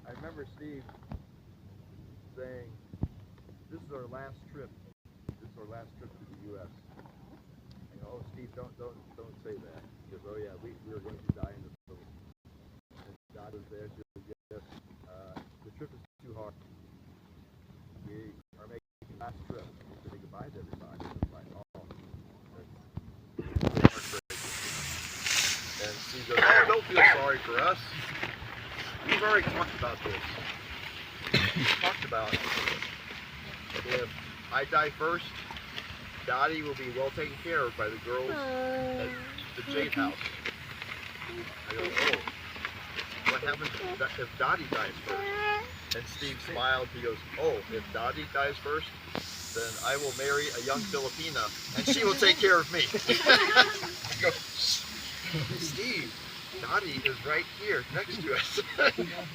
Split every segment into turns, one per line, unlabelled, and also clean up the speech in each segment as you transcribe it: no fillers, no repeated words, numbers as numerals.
I remember Steve saying, "This is our last trip. This is our last trip to the U.S." I go, "Oh, Steve, don't say that." He goes, "Oh yeah, we are going to die in the Philippines." And God was there. She goes, "Yes, the trip is too hard. We are making the last trip to say goodbye to everybody." It's like, oh, that's heartbreaking. And Steve goes, "Oh, don't feel sorry for us. We've already talked about this. We've talked about if I die first, Dottie will be well taken care of by the girls at the Jade House." I go, "Oh, what happens if Dottie dies first?" And Steve smiled. He goes, "Oh, if Dottie dies first, then I will marry a young Filipina, and she will take care of me." I go, "Steve, Dottie is right here next to us."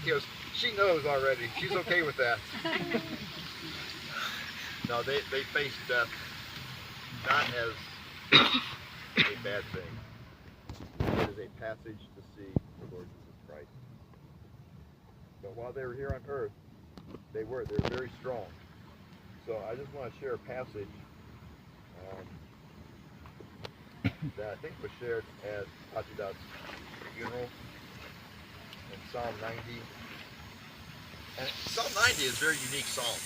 He goes, "She knows already. She's okay with that." No, they face death not as a bad thing. It is a passage to see the Lord Jesus Christ. But while they were here on earth, they were very strong. So I just want to share a passage that I think was shared at Patidat's funeral in Psalm 90. And Psalm 90 is a very unique psalm.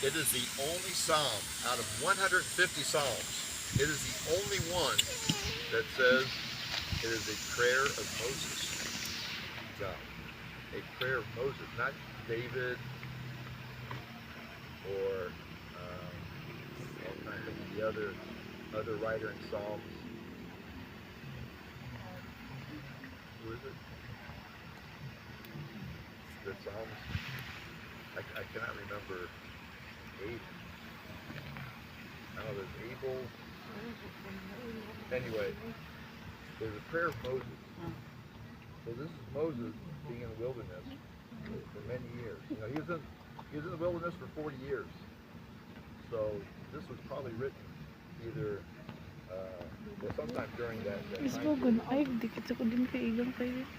It is the only psalm out of 150 psalms. It is the only one that says it is a prayer of Moses to God. A prayer of Moses, not David or I'm trying to think of the other writer in Psalms. Who is it? The Psalms? I cannot remember. I don't know, there's Abel. Anyway, there's a prayer of Moses. So this is Moses being in the wilderness for many years. You know, he was in the wilderness for 40 years. So this was probably written either sometime during that time period.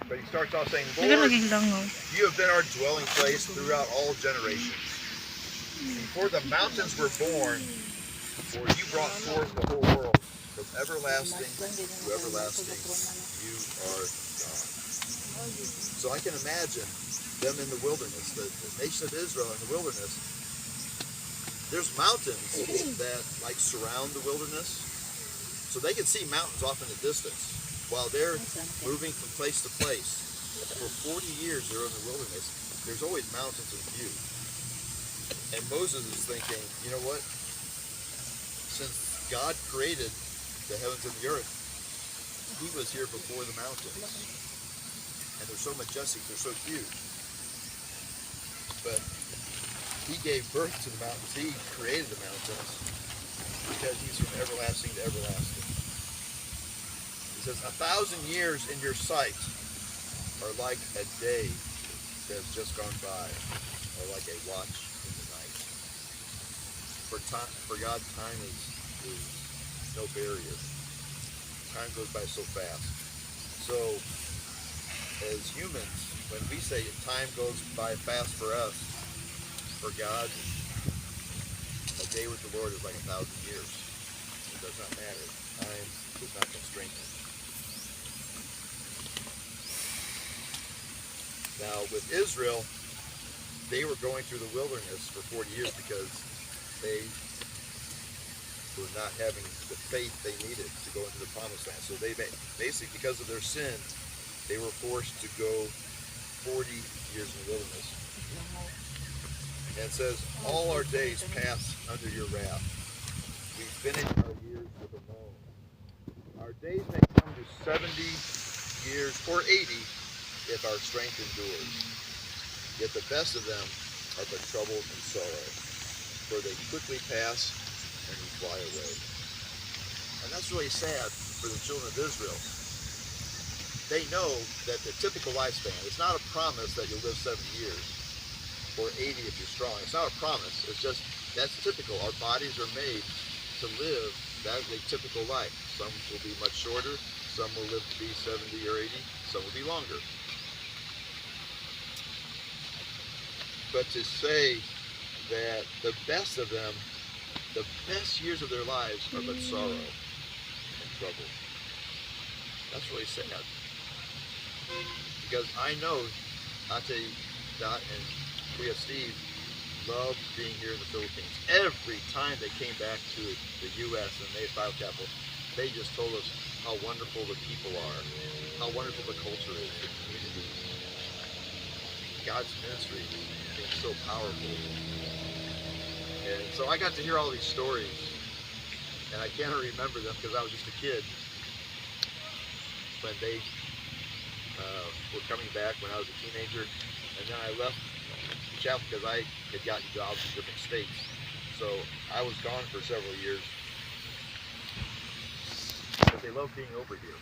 But he starts off saying, "Lord, you have been our dwelling place throughout all generations. Before the mountains were born, for you brought forth the whole world. From everlasting to everlasting, you are God." So I can imagine them in the wilderness, the nation of Israel in the wilderness. There's mountains that like surround the wilderness, so they can see mountains off in the distance while they're moving from place to place. For 40 years they're in the wilderness. There's always mountains in view. And Moses is thinking, you know what? Since God created the heavens and the earth, he was here before the mountains. And they're so majestic, they're so huge. But he gave birth to the mountains. He created the mountains because he's from everlasting to everlasting. He says, 1,000 years in your sight are like a day that has just gone by, or like a watch in the night. For God, time is no barrier. Time goes by so fast. So, as humans, when we say time goes by fast for us, for God, a day with the Lord is like 1,000 years. It does not matter. Time does not constrain him. Now, with Israel, they were going through the wilderness for 40 years because they were not having the faith they needed to go into the promised land. So they basically, because of their sin, they were forced to go 40 years in the wilderness. And it says, all our days pass under your wrath. We finish our years with a moan. Our days may come to 70 years or 80 if our strength endures. Yet the best of them are but trouble and sorrow, for they quickly pass and we fly away. And that's really sad for the children of Israel. They know that the typical lifespan, it's not a promise that you'll live 70 years or 80 if you're strong. It's not a promise. It's just, that's typical. Our bodies are made to live that is a typical life. Some will be much shorter. Some will live to be 70 or 80. Some will be longer. but to say that the best of them, the best years of their lives are but sorrow and trouble. That's really sad. Because I know Ate, Dot, and Kuya Steve loved being here in the Philippines. Every time they came back to the U.S. and they had Bible Chapel, they just told us how wonderful the people are, how wonderful the culture is, the community. God's ministry is so powerful. And so I got to hear all these stories, and I can't remember them because I was just a kid when they were coming back when I was a teenager. And then I left the chapel because I had gotten jobs in different states. So I was gone for several years. But they loved being over here.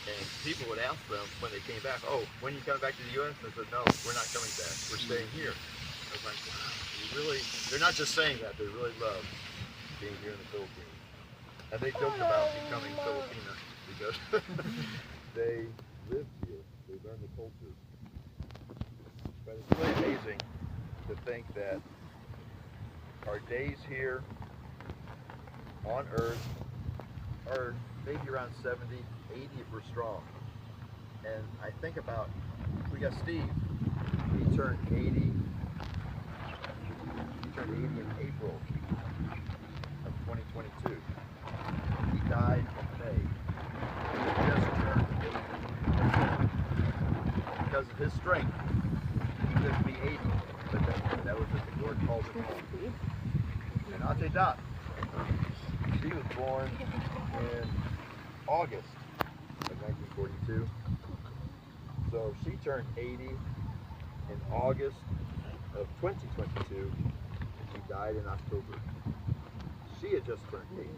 And people would ask them when they came back, oh, when are you coming back to the U.S.? I said, no, we're not coming back. We're staying here. I was like, wow, they're not just saying that, they really love being here in the Philippines. And they joked about becoming Filipina because they lived here, they learned the culture. But it's really amazing to think that our days here on earth are maybe around 70, 80 if we're strong. And I think about, we got Steve, he turned 80. He turned 80 in April of 2022. He died in May. He just turned 80. Because of his strength, he lived to be 80. But that was what the Lord called him home. And Ate Dot, she was born in August of 1942. So she turned 80 in August of 2022, and she died in October. She had just turned 80.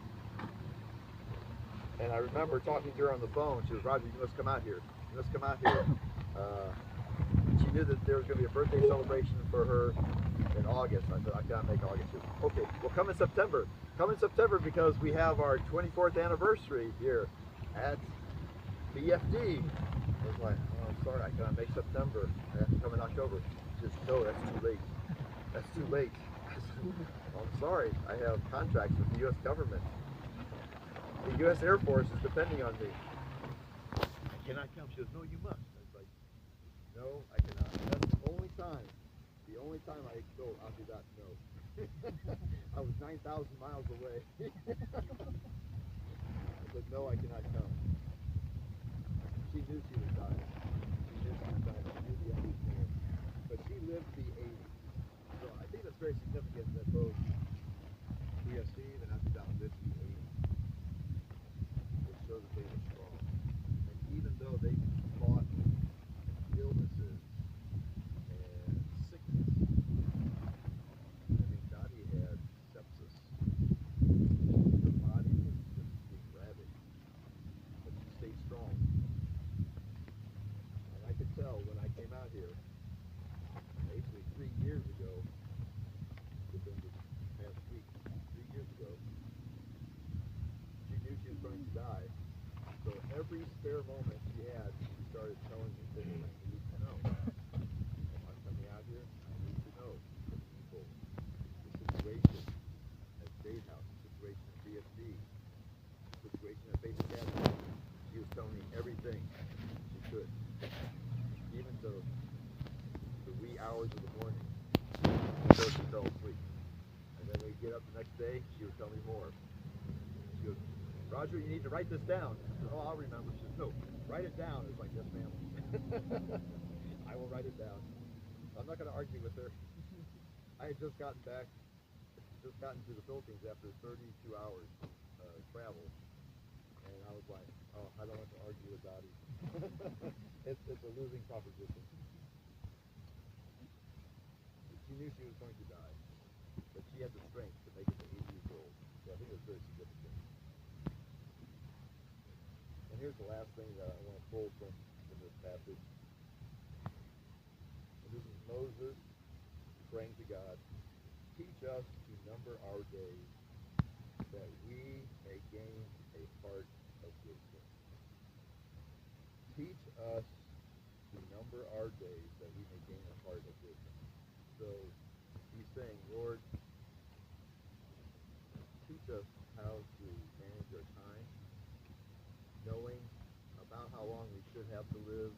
And I remember talking to her on the phone. She was, Roger, you must come out here. You must come out here. She knew that there was going to be a birthday celebration for her in August. I said, I cannot make August. She said, okay, well come in September. Come in September because we have our 24th anniversary here at BFD. I was like, oh, I'm sorry, I cannot make September. I have to come in October. She says, no, that's too late. That's too late. I said, oh, I'm sorry, I have contracts with the U.S. government. The U.S. Air Force is depending on me. I cannot come. She goes, no, you must. I was like, no, I cannot. And that's the only time I told Ate Dot no. I was 9,000 miles away. I said, no, I cannot come. She knew she was dying. She knew she was dying. She knew the end was near. But she lived to be 80. So I think that's very significant that both Kuya Steve and Ate Dot lived to be 80. It shows that they were strong. And even though they fought illnesses and sickness, I mean, Dottie had sepsis. Her body was just being ravaged. But she stayed strong. And I could tell when I came out here, basically 3 years ago, within the past week, 3 years ago, she knew she was going to die. So every spare moment she had, she started telling me things I need to know. If I'm coming out here, I need to know the people, the situation at State House, the situation at BFD, the situation at Faith Academy. She was telling me everything she could, even to the wee hours of the morning, until she fell asleep. And then we'd get up the next day, she would tell me more. She goes, Roger, you need to write this down. I said, oh, I'll remember. She says, no, write it down. It's like, yes, ma'am. I will write it down. I'm not going to argue with her. I had just gotten to the Philippines after 32 hours travel. And I was like, oh, I don't want to argue with Dottie. It's a losing proposition. She knew she was going to die, but she had the strength to make it to 80 years old. So I think it was very significant. And here's the last thing that I want to pull from this passage. And this is Moses praying to God, teach us to number our days that we may gain a heart of wisdom. Teach us to number our days that we may gain a heart of wisdom. So he's saying, Lord, teach us how to manage our time, knowing about how long we should have to live.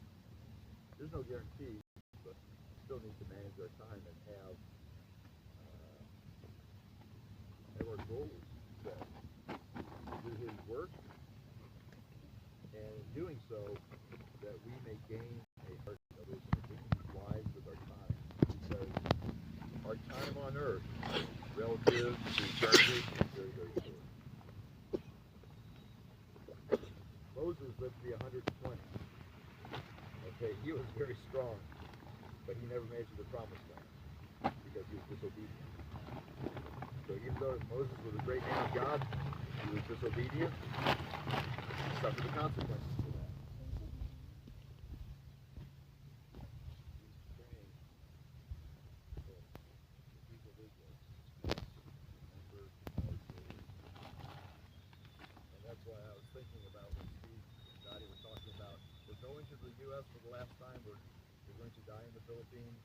There's no guarantee, but we still need to manage our time and have our goals set to do his work, and in doing so, that we may gain a heart of wisdom, that we can be wise with our time, because our time on earth, relative to eternity, is very, very short. Moses lived to be 120. Okay, he was very strong, but he never made it to the promised land because he was disobedient. So even though Moses was a great man of God, he was disobedient. He suffered the consequences for that. He's praying for the people of Israel. Remember our days. And that's why I was thinking about when Steve and Dottie were talking about, we're going to the U.S. for the last time, we're going to die in the Philippines.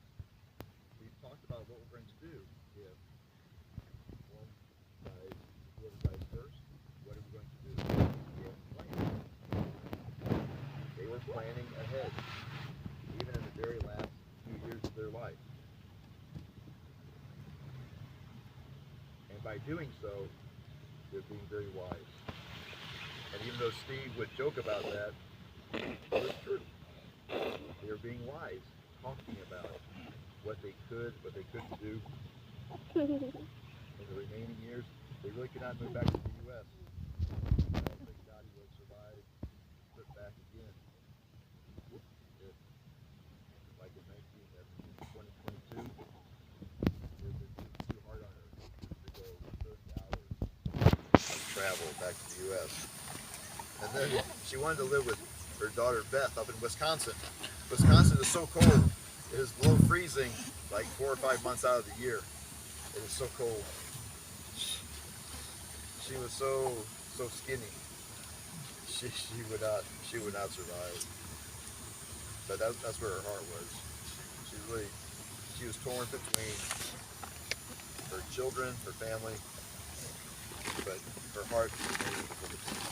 We've talked about what we're going to do if one dies, whoever dies first. What are we going to do? We have planned. They were planning ahead, even in the very last few years of their life. And by doing so, they're being very wise. And even though Steve would joke about that, it was true. They were being wise, talking about what they could, what they couldn't do. In the remaining years, they really could not move back to the U.S. I don't think Dottie would survive put back again. If, like in 2022, if it's too hard on her to go 30 hours of travel back to the U.S. And then she wanted to live with her daughter Beth up in Wisconsin. Wisconsin is so cold. It is below freezing like 4 or 5 months out of the year. It is so cold. She was so skinny. She would not survive. But that's where her heart was. She was torn between her children, her family, but her heart remained with the Philippines.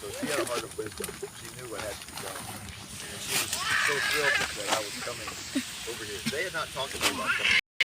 So she had a heart of wisdom. She knew what had to be done. And she was so thrilled that I was coming over here. They had not talked to me about coming